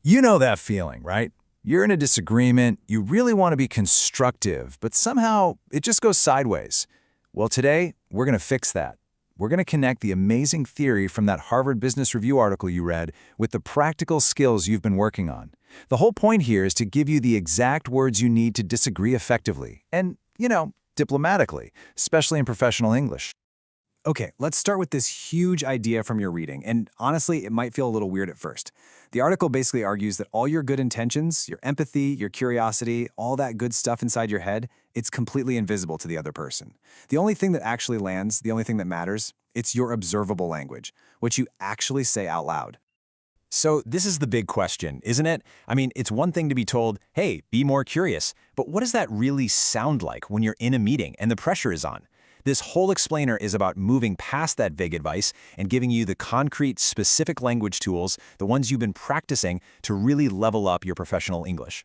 You know that feeling, right? You're in a disagreement, you really want to be constructive, but somehow it just goes sideways. Well, today, we're going to fix that. We're going to connect the amazing theory from that Harvard Business Review article you read with the practical skills you've been working on. The whole point here is to give you the exact words you need to disagree effectively and, diplomatically, especially in professional English. Okay, let's start with this huge idea from your reading, and honestly, it might feel a little weird at first. The article basically argues that all your good intentions, your empathy, your curiosity, all that good stuff inside your head, it's completely invisible to the other person. The only thing that actually lands, the only thing that matters, it's your observable language, what you actually say out loud. So this is the big question, isn't it? I mean, it's one thing to be told, hey, be more curious, but what does that really sound like when you're in a meeting and the pressure is on? This whole explainer is about moving past that vague advice and giving you the concrete, specific language tools, the ones you've been practicing, to really level up your professional English.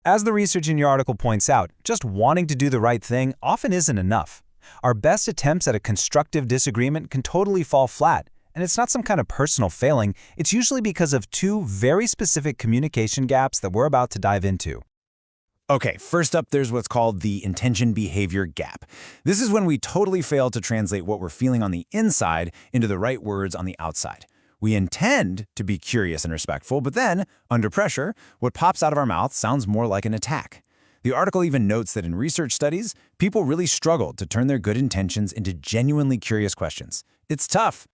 As the research in your article points out, just wanting to do the right thing often isn't enough. Our best attempts at a constructive disagreement can totally fall flat, and it's not some kind of personal failing, it's usually because of two very specific communication gaps that we're about to dive into. Okay, first up, there's what's called the intention-behavior gap. This is when we totally fail to translate what we're feeling on the inside into the right words on the outside. We intend to be curious and respectful, but then, under pressure, what pops out of our mouth sounds more like an attack. The article even notes that in research studies, people really struggle to turn their good intentions into genuinely curious questions. It's tough.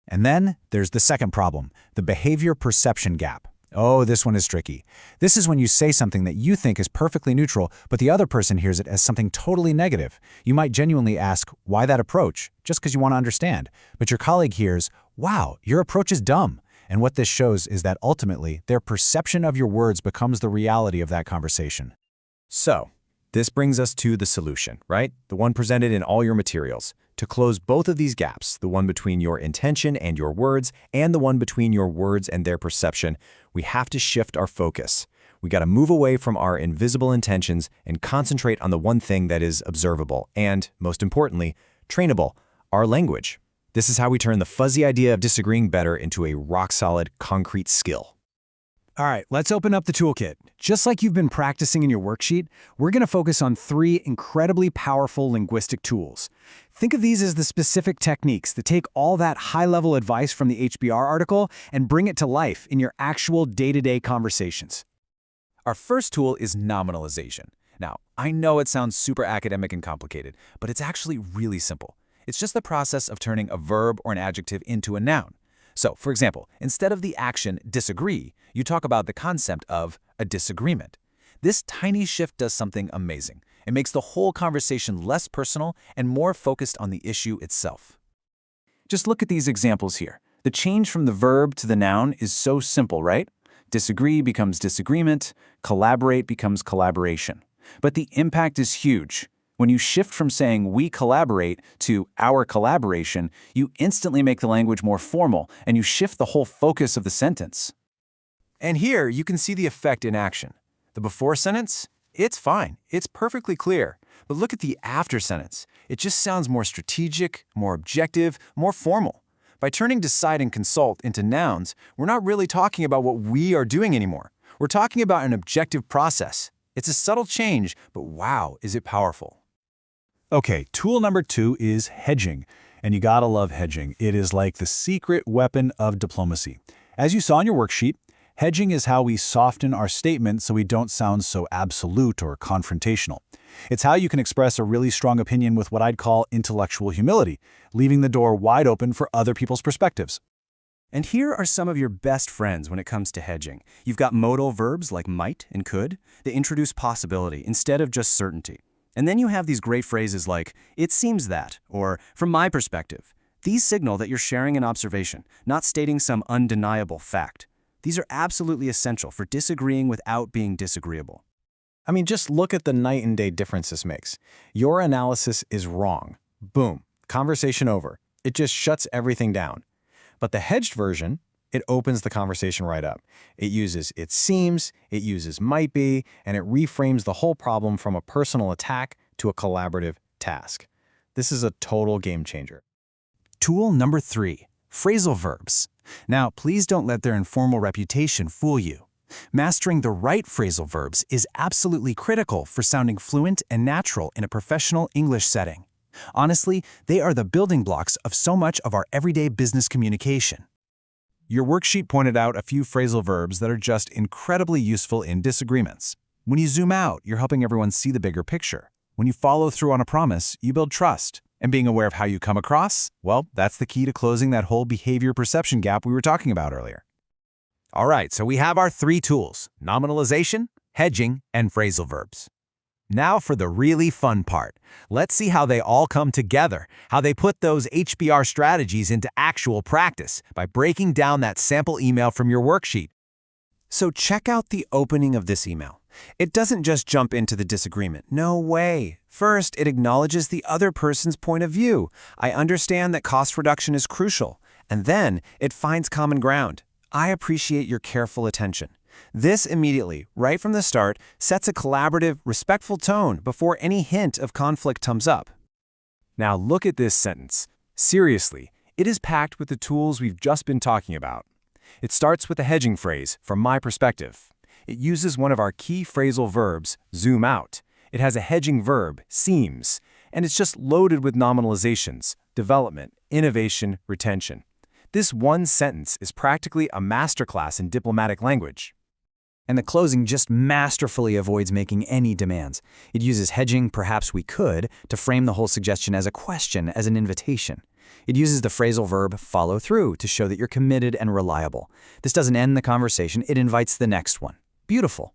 And then there's the second problem, the behavior perception gap. Oh, this one is tricky. This is when you say something that you think is perfectly neutral, but the other person hears it as something totally negative. You might genuinely ask, why that approach? Just because you want to understand. But your colleague hears, wow, your approach is dumb. And what this shows is that ultimately, their perception of your words becomes the reality of that conversation. So, this brings us to the solution, right? The one presented in all your materials. To close both of these gaps, the one between your intention and your words, and the one between your words and their perception, we have to shift our focus. We got to move away from our invisible intentions and concentrate on the one thing that is observable and, most importantly, trainable, our language. This is how we turn the fuzzy idea of disagreeing better into a rock-solid, concrete skill. All right, let's open up the toolkit. Just like you've been practicing in your worksheet, we're going to focus on 3 incredibly powerful linguistic tools. Think of these as the specific techniques that take all that high-level advice from the HBR article and bring it to life in your actual day-to-day conversations. Our first tool is nominalization. Now, I know it sounds super academic and complicated, but it's actually really simple. It's just the process of turning a verb or an adjective into a noun. So, for example, instead of the action disagree, you talk about the concept of a disagreement. This tiny shift does something amazing. It makes the whole conversation less personal and more focused on the issue itself. Just look at these examples here. The change from the verb to the noun is so simple, right? Disagree becomes disagreement, collaborate becomes collaboration. But the impact is huge. When you shift from saying we collaborate to our collaboration, you instantly make the language more formal and you shift the whole focus of the sentence. And here you can see the effect in action. The before sentence, it's fine, it's perfectly clear. But look at the after sentence. It just sounds more strategic, more objective, more formal. By turning decide and consult into nouns, we're not really talking about what we are doing anymore. We're talking about an objective process. It's a subtle change, but wow, is it powerful. Okay, tool number 2 is hedging. And you gotta love hedging. It is like the secret weapon of diplomacy. As you saw in your worksheet, hedging is how we soften our statement so we don't sound so absolute or confrontational. It's how you can express a really strong opinion with what I'd call intellectual humility, leaving the door wide open for other people's perspectives. And here are some of your best friends when it comes to hedging. You've got modal verbs like might and could. They introduce possibility instead of just certainty. And then you have these great phrases like, it seems that, or from my perspective. These signal that you're sharing an observation, not stating some undeniable fact. These are absolutely essential for disagreeing without being disagreeable. I mean, just look at the night and day difference this makes. Your analysis is wrong. Boom. Conversation over. It just shuts everything down. But the hedged version, it opens the conversation right up. It uses it seems, it uses might be, and it reframes the whole problem from a personal attack to a collaborative task. This is a total game changer. Tool number 3, phrasal verbs. Now, please don't let their informal reputation fool you. Mastering the right phrasal verbs is absolutely critical for sounding fluent and natural in a professional English setting. Honestly, they are the building blocks of so much of our everyday business communication. Your worksheet pointed out a few phrasal verbs that are just incredibly useful in disagreements. When you zoom out, you're helping everyone see the bigger picture. When you follow through on a promise, you build trust. And being aware of how you come across, well, that's the key to closing that whole behavior perception gap we were talking about earlier. All right, so we have our three tools: nominalization, hedging, and phrasal verbs. Now for the really fun part. Let's see how they all come together, how they put those HBR strategies into actual practice by breaking down that sample email from your worksheet. So check out the opening of this email. It doesn't just jump into the disagreement. No way. First, it acknowledges the other person's point of view. I understand that cost reduction is crucial. And then it finds common ground. I appreciate your careful attention. This immediately, right from the start, sets a collaborative, respectful tone before any hint of conflict comes up. Now look at this sentence. Seriously, it is packed with the tools we've just been talking about. It starts with a hedging phrase, from my perspective. It uses one of our key phrasal verbs, zoom out. It has a hedging verb, seems, and it's just loaded with nominalizations, development, innovation, retention. This one sentence is practically a masterclass in diplomatic language. And the closing just masterfully avoids making any demands. It uses hedging, perhaps we could, to frame the whole suggestion as a question, as an invitation. It uses the phrasal verb follow through to show that you're committed and reliable. This doesn't end the conversation, it invites the next one. Beautiful.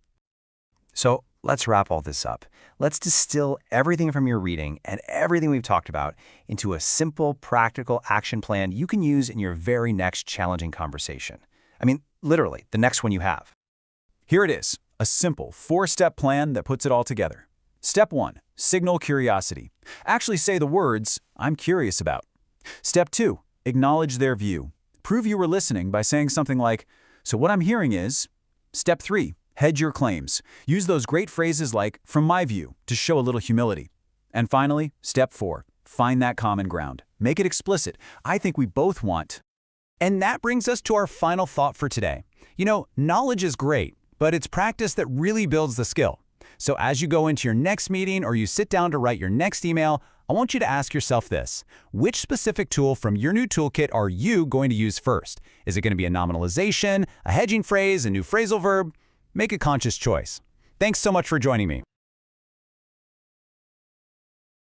So let's wrap all this up. Let's distill everything from your reading and everything we've talked about into a simple, practical action plan you can use in your very next challenging conversation. I mean, literally, the next one you have. Here it is, a simple 4-step plan that puts it all together. Step 1, signal curiosity. Actually say the words, I'm curious about. Step 2, acknowledge their view. Prove you were listening by saying something like, so what I'm hearing is. Step 3, hedge your claims. Use those great phrases like, from my view, to show a little humility. And finally, step 4, find that common ground. Make it explicit. I think we both want. And that brings us to our final thought for today. You know, knowledge is great, but it's practice that really builds the skill. So as you go into your next meeting or you sit down to write your next email, I want you to ask yourself this. Which specific tool from your new toolkit are you going to use first? Is it going to be a nominalization, a hedging phrase, a new phrasal verb? Make a conscious choice. Thanks so much for joining me.